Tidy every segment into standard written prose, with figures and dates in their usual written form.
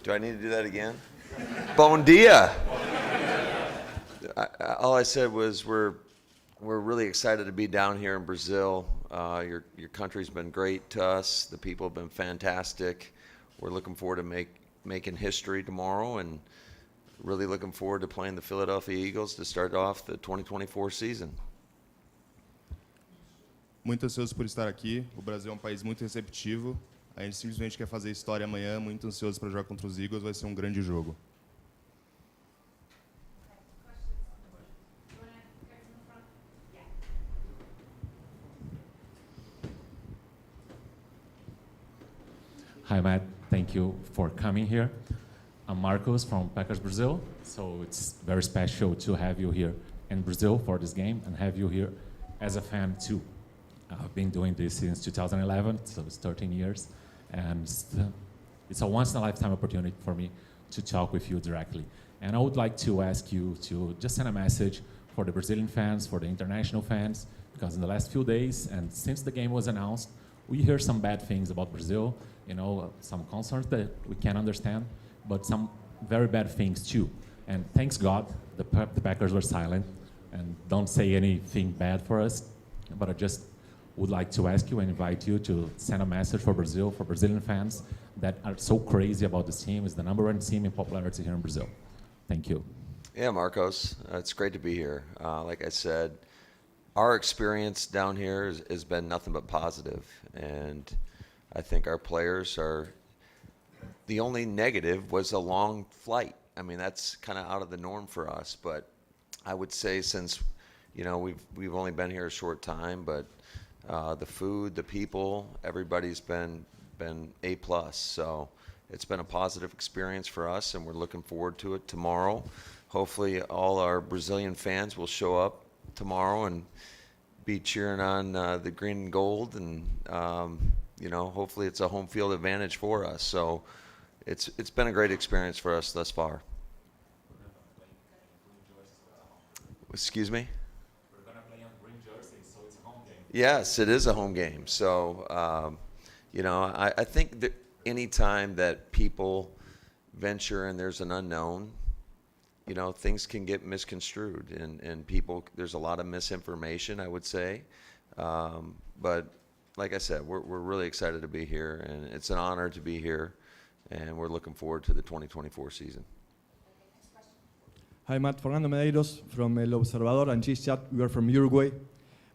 Do I need to do that again? Bom dia. All I said was we're really excited to be down here in Brazil. Your country's been great to us. The people have been fantastic. We're looking forward to making history tomorrow, and really looking forward to playing the Philadelphia Eagles to start off the 2024 season. Muito ansioso por estar aqui. O Brasil é um país muito receptivo. A gente simplesmente quer fazer história amanhã. Muito ansioso para jogar contra os Eagles. Vai ser um grande jogo. Hi, Matt. Thank you for coming here. I'm Marcos from Packers Brazil, so it's very special to have you here in Brazil for this game and have you here as a fan too. I've been doing this since 2011, so it's 13 years, and it's a once-in-a-lifetime opportunity for me to talk with you directly. And I would like to ask you to just send a message for the Brazilian fans, for the international fans, because in the last few days, and since the game was announced, we hear some bad things about Brazil, some concerns that we can't understand, but some very bad things too. And thanks God, the Packers were silent and don't say anything bad for us. But I just would like to ask you and invite you to send a message for Brazil, for Brazilian fans that are so crazy about this team. It's the #1 team in popularity here in Brazil. Thank you. Yeah, Marcos, it's great to be here. Like I said, our experience down here has been nothing but positive, and I think our players are. The only negative was a long flight. I mean, that's kind of out of the norm for us. But I would say since, we've only been here a short time, but the food, the people, everybody's been A+. So it's been a positive experience for us, and we're looking forward to it tomorrow. Hopefully, all our Brazilian fans will show up tomorrow and be cheering on the green and gold, and hopefully it's a home field advantage for us. So. It's been a great experience for us thus far. Excuse me? We're going to play on green jerseys, so it's a home game. Yes, it is a home game. So, I think that any time that people venture and there's an unknown, things can get misconstrued. And people, there's a lot of misinformation, I would say. But like I said, we're really excited to be here, and it's an honor to be here. And we're looking forward to the 2024 season. Hi, Matt. Fernando Medeiros from El Observador and Cheese Chat. We are from Uruguay.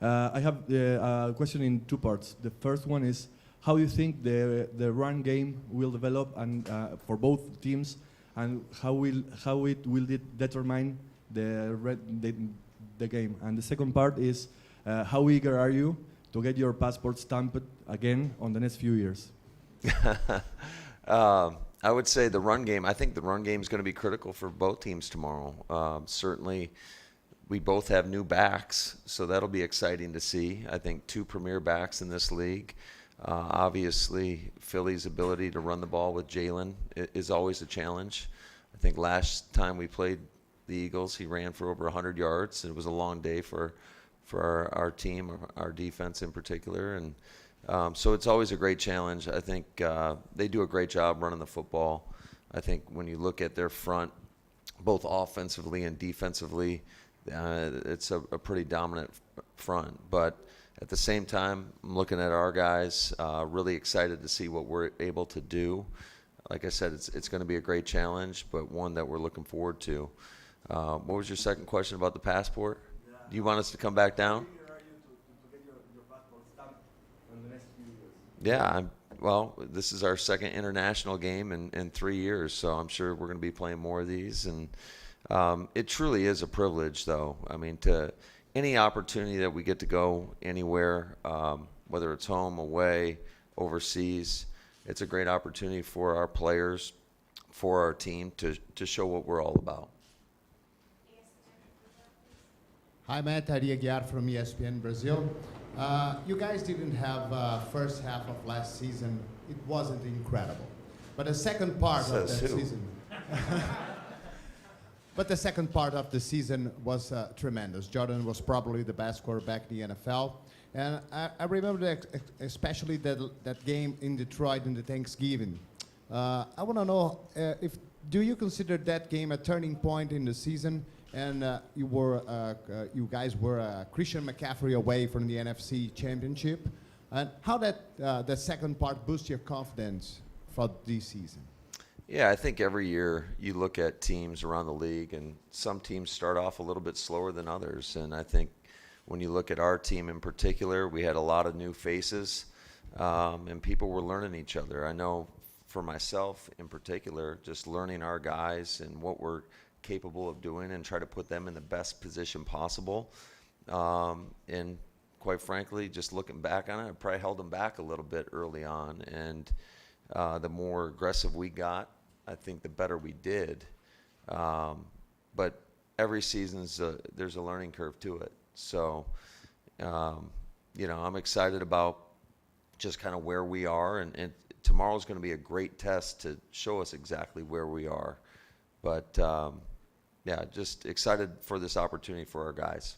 I have a question in two parts. The first one is, how do you think the run game will develop and for both teams, and how it will determine the game? And the second part is, how eager are you to get your passport stamped again on the next few years? I would say the run game. I think the run game is going to be critical for both teams tomorrow. Certainly, we both have new backs, so that'll be exciting to see. I think two premier backs in this league. Obviously, Philly's ability to run the ball with Jalen is always a challenge. I think last time we played the Eagles, he ran for over 100 yards. It was a long day for our team, our defense in particular, and so it's always a great challenge. I think they do a great job running the football. I think when you look at their front, both offensively and defensively, it's a pretty dominant front. But at the same time, I'm looking at our guys, really excited to see what we're able to do. Like I said, it's going to be a great challenge, but one that we're looking forward to. What was your second question about the passport? Do you want us to come back down? Yeah, this is our second international game in 3 years, so I'm sure we're going to be playing more of these. And it truly is a privilege, though. I mean, to any opportunity that we get to go anywhere, whether it's home, away, overseas, it's a great opportunity for our players, for our team to show what we're all about. Hi, Matt. Ari Aguiar from ESPN Brazil. You guys didn't have first half of last season. It wasn't incredible. But the second part of that season... But the second part of the season was tremendous. Jordan was probably the best quarterback in the NFL. And I remember especially that game in Detroit in the Thanksgiving. I want to know if do you consider that game a turning point in the season? And you guys were Christian McCaffrey away from the NFC Championship, and how that the second part boosts your confidence for this season? Yeah, I think every year you look at teams around the league, and some teams start off a little bit slower than others. And I think when you look at our team in particular, we had a lot of new faces, and people were learning each other. I know for myself in particular, just learning our guys and what we're capable of doing and try to put them in the best position possible. And quite frankly, just looking back on it, I probably held them back a little bit early on. And the more aggressive we got, I think the better we did. But every season's there's a learning curve to it. So, I'm excited about just kind of where we are. And tomorrow's going to be a great test to show us exactly where we are. But, just excited for this opportunity for our guys.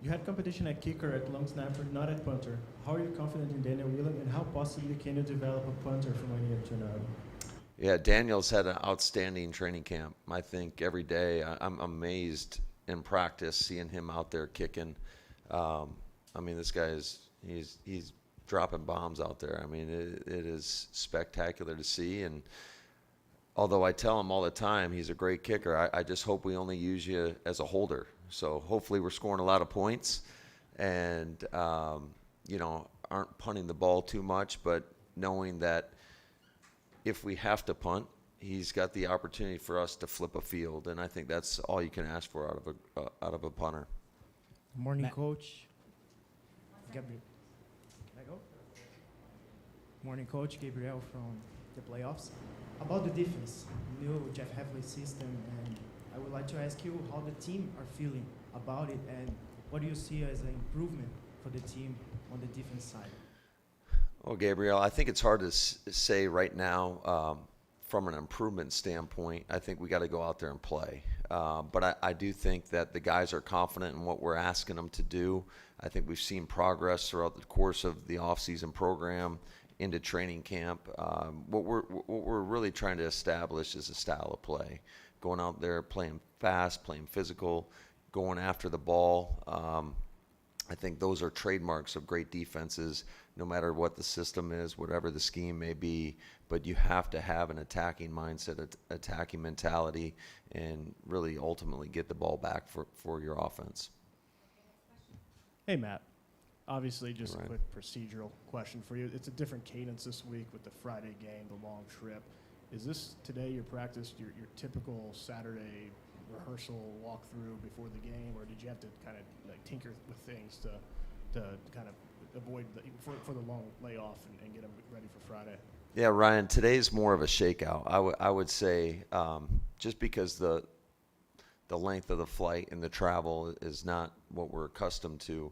You had competition at kicker, at long snapper, not at punter. How are you confident in Daniel Whelan, and how possibly can you develop a punter from one year to another? Yeah, Daniel's had an outstanding training camp. I think every day I'm amazed in practice seeing him out there kicking. This guy he's dropping bombs out there. It is spectacular to see. And although I tell him all the time he's a great kicker, I just hope we only use you as a holder. So hopefully we're scoring a lot of points and, aren't punting the ball too much, but knowing that if we have to punt, he's got the opportunity for us to flip a field. And I think that's all you can ask for out of a punter. Morning, Coach. Gabriel. Can I go? Morning, Coach. Gabriel from the playoffs. About the defense, new Jeff Heffley system, and I would like to ask you how the team are feeling about it, and what do you see as an improvement for the team on the defense side? Well, Gabriel, I think it's hard to say right now from an improvement standpoint. I think we got to go out there and play. But I do think that the guys are confident in what we're asking them to do. I think we've seen progress throughout the course of the off-season program into training camp. What we're really trying to establish is a style of play. Going out there, playing fast, playing physical, going after the ball. I think those are trademarks of great defenses, no matter what the system is, whatever the scheme may be. But you have to have an attacking mindset, attacking mentality, and really ultimately get the ball back for your offense. Hey, Matt. Obviously, just Right. a quick procedural question for you. It's a different cadence this week with the Friday game, the long trip. Is this today your practice, your typical Saturday rehearsal walkthrough before the game, or did you have to kind of tinker with things to kind of avoid for the long layoff and get them ready for Friday? Yeah, Ryan, today's more of a shakeout. I would say just because the length of the flight and the travel is not what we're accustomed to.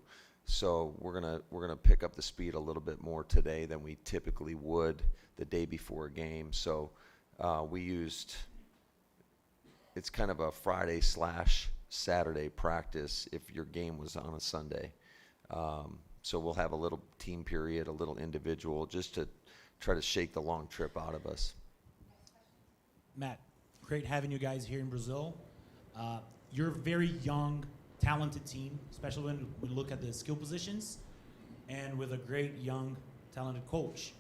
So we're gonna pick up the speed a little bit more today than we typically would the day before a game. So we used, it's kind of a Friday/Saturday practice if your game was on a Sunday. So we'll have a little team period, a little individual, just to try to shake the long trip out of us. Matt, great having you guys here in Brazil. You're a very young, talented team, especially when we look at the skill positions, and with a great, young, talented coach.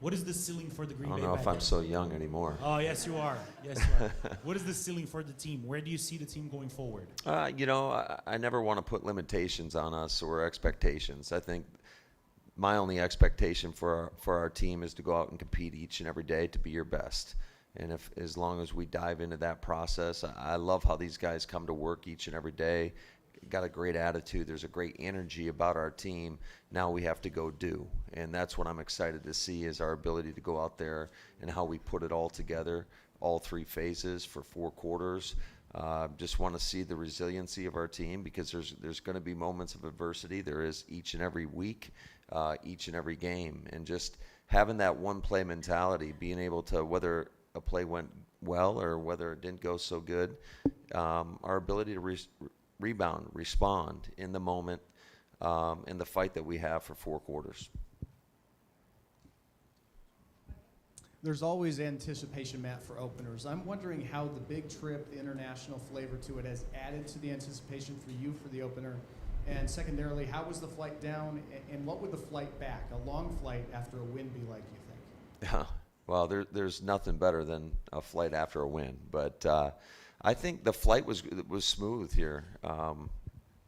What is the ceiling for the Green Bay? I don't know if I'm so young anymore. Oh, yes, you are. Yes, you are. What is the ceiling for the team? Where do you see the team going forward? I never want to put limitations on us or expectations. I think my only expectation for our team is to go out and compete each and every day to be your best. And as long as we dive into that process, I love how these guys come to work each and every day. Got a great attitude. There's a great energy about our team. Now we have to go do. And that's what I'm excited to see is our ability to go out there and how we put it all together, all three phases for 4 quarters. Just want to see the resiliency of our team because there's going to be moments of adversity. There is each and every week, each and every game. And just having that one-play mentality, being able to, whether a play went well or whether it didn't go so good, our ability to rebound, respond in the moment, in the fight that we have for 4 quarters. There's always anticipation, Matt, for openers. I'm wondering how the big trip, the international flavor to it, has added to the anticipation for you for the opener. And secondarily, how was the flight down, and what would the flight back, a long flight after a win, be like, you think? Yeah. Well, there's nothing better than a flight after a win. But I think the flight was smooth here.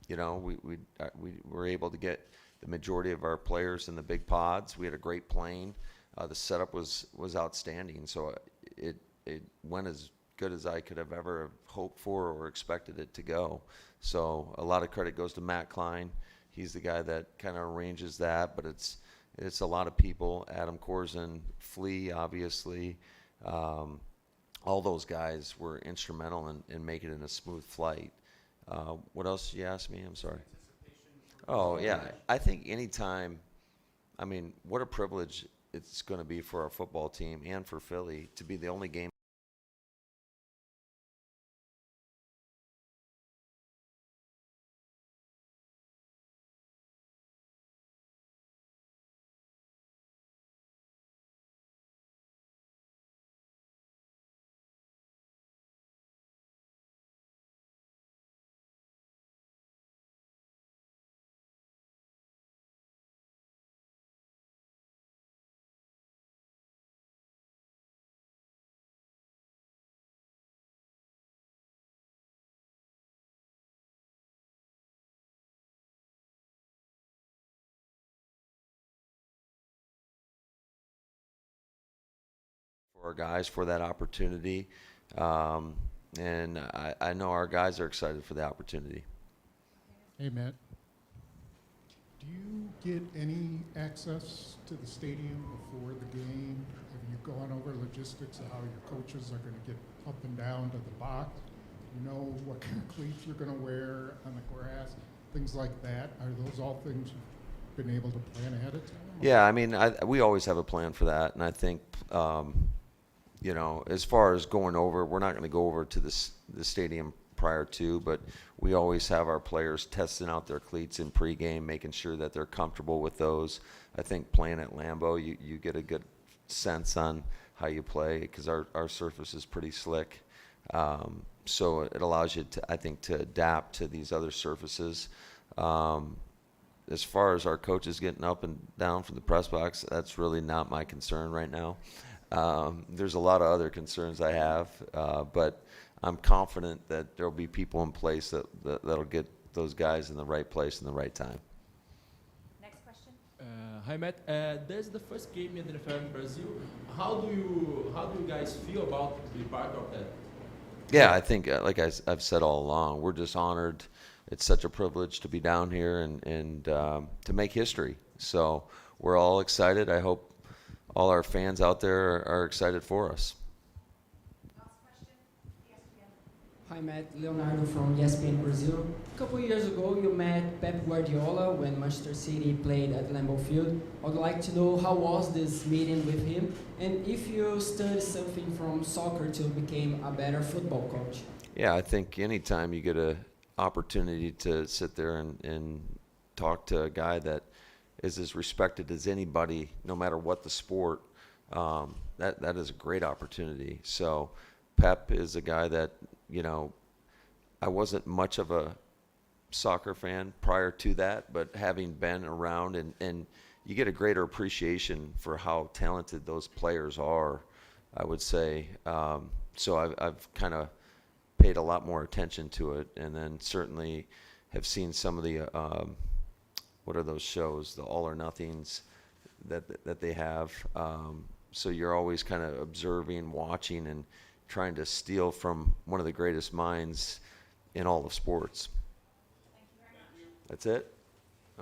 You know, we were able to get the majority of our players in the big pods. We had a great plane. The setup was outstanding. So it went as good as I could have ever hoped for or expected it to go. So a lot of credit goes to Matt Klein. He's the guy that kind of arranges that, but it's a lot of people. Adam Corzin, Flea, obviously. All those guys were instrumental in making it a smooth flight. What else did you ask me? I'm sorry. Oh, yeah. I think anytime, I mean, what a privilege it's going to be for our football team and for Philly to be the only game for our guys for that opportunity. And I know our guys are excited for the opportunity. Hey, Matt. Do you get any access to the stadium before the game? Have you gone over logistics of how your coaches are going to get up and down to the box? You know what kind of cleats you're going to wear on the grass, things like that. Are those all things you've been able to plan ahead of time? Yeah, I mean, we always have a plan for that, and I think, you know, as far as going over, we're not going to go over to the stadium prior to, but we always have our players testing out their cleats in pregame, making sure that they're comfortable with those. I think playing at Lambeau, you get a good sense on how you play because our surface is pretty slick. So it allows you to, I think, to adapt to these other surfaces. As far as our coaches getting up and down from the press box, that's really not my concern right now. There's a lot of other concerns I have, but I'm confident that there'll be people in place that'll get those guys in the right place in the right time. Next question. Hi Matt, that's the first game in the NFL in Brazil. How do you guys feel about to be part of that? Yeah, I think, like I've said all along, we're just honored. It's such a privilege to be down here and to make history. So we're all excited. I hope all our fans out there are excited for us. Last question. ESPN. Hi Matt, Leonardo from ESPN Brazil. A couple years ago you met Pep Guardiola when Manchester City played at Lambeau Field. I would like to know how was this meeting with him and if you studied something from soccer to become a better football coach. Yeah, I think anytime you get an opportunity to sit there and talk to a guy that is as respected as anybody, no matter what the sport, that is a great opportunity. So Pep is a guy that, you know, I wasn't much of a soccer fan prior to that, but having been around and you get a greater appreciation for how talented those players are, I would say. So I've kind of paid a lot more attention to it, and then certainly have seen some of the what are those shows, the All or Nothings that they have. So you're always kind of observing, watching, and trying to steal from one of the greatest minds in all of sports. Thank you very much. That's it?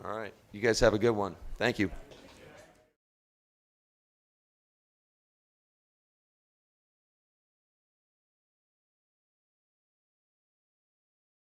All right. You guys have a good one. Thank you.